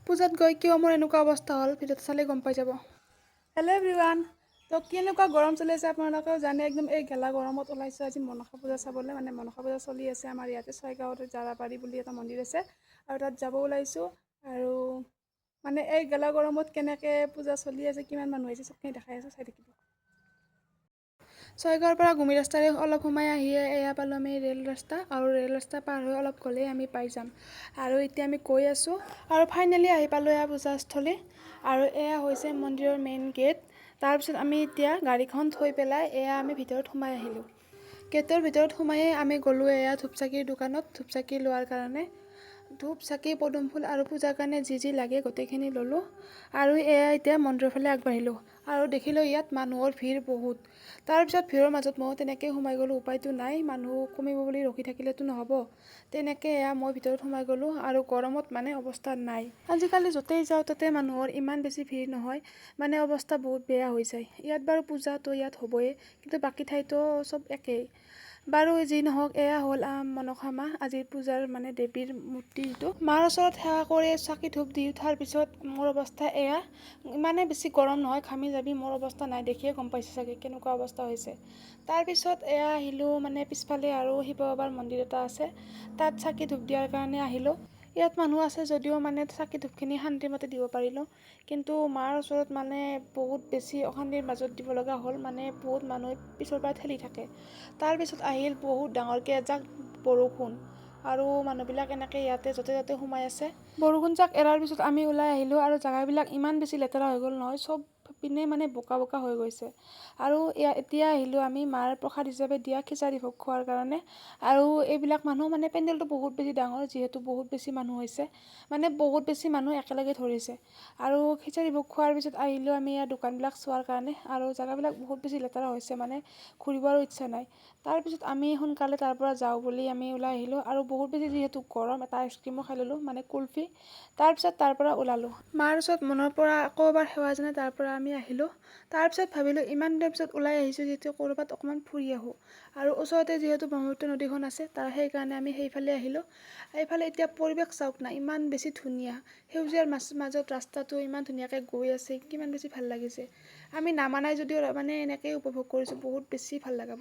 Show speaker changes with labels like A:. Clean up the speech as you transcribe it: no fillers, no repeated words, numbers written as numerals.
A: পূজাত গৈ কিয় মোৰ এনেকুৱা অৱস্থা হ'ল ভিডিঅ'টো চালে গম পাই যাব। হেল্ল' এভৰিৱান, তো কেনেকুৱা গৰম চলি আছে আপোনালোকেও জানে। একদম এই গেলা গৰমত ওলাইছোঁ আজি মনসা পূজা চাবলৈ। মানে মনসা পূজা চলি আছে আমাৰ ইয়াতে ছয়গাঁৱতে জাৰাবাৰী বুলি এটা মন্দিৰ আছে, আৰু তাত যাব ওলাইছোঁ। আৰু মানে এই গেলা গৰমত কেনেকৈ পূজা চলি আছে, কিমান মানুহ আহিছে চবখিনি দেখাই আছোঁ, চাই থাকিব। ছয়গাঁৱৰ পৰা গুমি ৰাস্তাৰে অলপ সোমাই আহিয়ে এয়া পালোঁ আমি ৰেল ৰাস্তা, আৰু ৰেল ৰাস্তা পাৰ হৈ অলপ গ'লেই আমি পাই যাম। আৰু এতিয়া আমি গৈ আছোঁ, আৰু ফাইনেলি আহি পালোঁ এয়া পূজাস্থলী। আৰু এয়া হৈছে মন্দিৰৰ মেইন গেট। তাৰপিছত আমি এতিয়া গাড়ীখন থৈ পেলাই এয়া আমি ভিতৰত সোমাই আহিলোঁ। গেটৰ ভিতৰত সোমাইয়ে আমি গ'লোঁ এয়া ধূপচাকিৰ দোকানত ধূপচাকি লোৱাৰ কাৰণে। ধূপ চাকি পদুম ফুল আৰু পূজাৰ কাৰণে যি লাগে গোটেইখিনি ল'লোঁ। আৰু এয়া এতিয়া মন্দিৰৰ ফালে আগবাঢ়িলোঁ, আৰু দেখিলোঁ ইয়াত মানুহৰ ভিৰ বহুত। তাৰপিছত ভিৰৰ মাজত ময়ো তেনেকৈ সোমাই গ'লোঁ, উপায়টো নাই, মানুহ কমিব বুলি ৰখি থাকিলেতো নহ'ব। তেনেকৈ এয়া মই ভিতৰত সোমাই গ'লোঁ, আৰু গৰমত মানে অৱস্থা নাই। আজিকালি য'তেই যাওঁ ত'তে মানুহৰ ইমান বেছি ভিৰ নহয়, মানে অৱস্থা বহুত বেয়া হৈ যায়। ইয়াত বাৰু পূজাটো ইয়াত হ'বই, কিন্তু বাকী ঠাইতো চব একেই। বাৰু যি নহওক, এয়া হ'ল মনসা মা, আজিৰ পূজাৰ মানে দেৱীৰ মূৰ্তিটো। মাৰ ওচৰত সেৱা কৰি চাকি ধূপ দি উঠাৰ পিছত মোৰ অৱস্থা এয়া। ইমানে বেছি গৰম নহয়, ঘামি যাবি, মোৰ অৱস্থা নাই, দেখিয়ে গম পাইছে চাগে কেনেকুৱা অৱস্থা হৈছে। তাৰপিছত এয়া আহিলোঁ মানে পিছফালে আৰু শিৱ বাবাৰ মন্দিৰ এটা আছে, তাত চাকি ধূপ দিয়াৰ কাৰণে আহিলোঁ। ইয়াত মানুহ আছে যদিও মানে চাকি ধূপখিনি শান্তিমতে দিব পাৰিলোঁ, কিন্তু মাৰ ওচৰত মানে বহুত বেছি অশান্তিৰ মাজত দিব লগা হ'ল। মানে বহুত মানুহ পিছৰ পৰা ঠেলি থাকে। তাৰপিছত আহিল বহুত ডাঙৰকৈ এজাক বৰষুণ, আৰু মানুহবিলাক এনেকৈ ইয়াতে য'তে ত'তে সোমাই আছে। বৰষুণজাক এৰাৰ পিছত আমি ওলাই আহিলোঁ, আৰু জেগাবিলাক ইমান বেছি লেতেৰা হৈ গ'ল নহয়, চব পিনে মানে বোকা বোকা হৈ গৈছে। আৰু এতিয়া আহিলোঁ আমি মাৰ প্ৰসাদ হিচাপে দিয়া খিচাৰি ভোগ খোৱাৰ কাৰণে। আৰু এইবিলাক মানুহ মানে পেণ্ডেলটো বহুত বেছি ডাঙৰ, যিহেতু বহুত বেছি মানুহ হৈছে, মানে বহুত বেছি মানুহ একেলগে ধৰিছে। আৰু খিচাৰি ভোগ খোৱাৰ পিছত আহিলোঁ আমি ইয়াৰ দোকানবিলাক চোৱাৰ কাৰণে, আৰু জেগাবিলাক বহুত বেছি লেতেৰা হৈছে, মানে ঘূৰিবৰো ইচ্ছা নাই। তাৰপিছত আমি সোনকালে তাৰ পৰা যাওঁ বুলি আমি ওলাই আহিলোঁ, আৰু বহুত বেছি যিহেতু গৰম, এটা আইচক্ৰীমো খাই ল'লোঁ, মানে কুলফি। তাৰপিছত তাৰ পৰা ওলালোঁ। মাৰ ওচৰত মনৰ পৰা আকৌ এবাৰ সেৱা জনাই তাৰ পৰা আমি আহিলোঁ। তাৰপিছত ভাবিলোঁ ইমান দিনৰ পিছত ওলাই আহিছোঁ যিহেতু ক'ৰবাত অকণমান ফুৰি আহোঁ, আৰু ওচৰতে যিহেতু ব্ৰহ্মপুত্ৰ নদীখন আছে তাৰ সেইকাৰণে আমি সেইফালে আহিলোঁ। এইফালে এতিয়া পৰিৱেশ চাওক না, ইমান বেছি ধুনীয়া, সেউজীয়াৰ মাজত ৰাস্তাটো ইমান ধুনীয়াকৈ গৈ আছে, কিমান বেছি ভাল লাগিছে। আমি নামা নাই যদিও মানে এনেকৈয়ে উপভোগ কৰিছোঁ, বহুত বেছি ভাল লগা।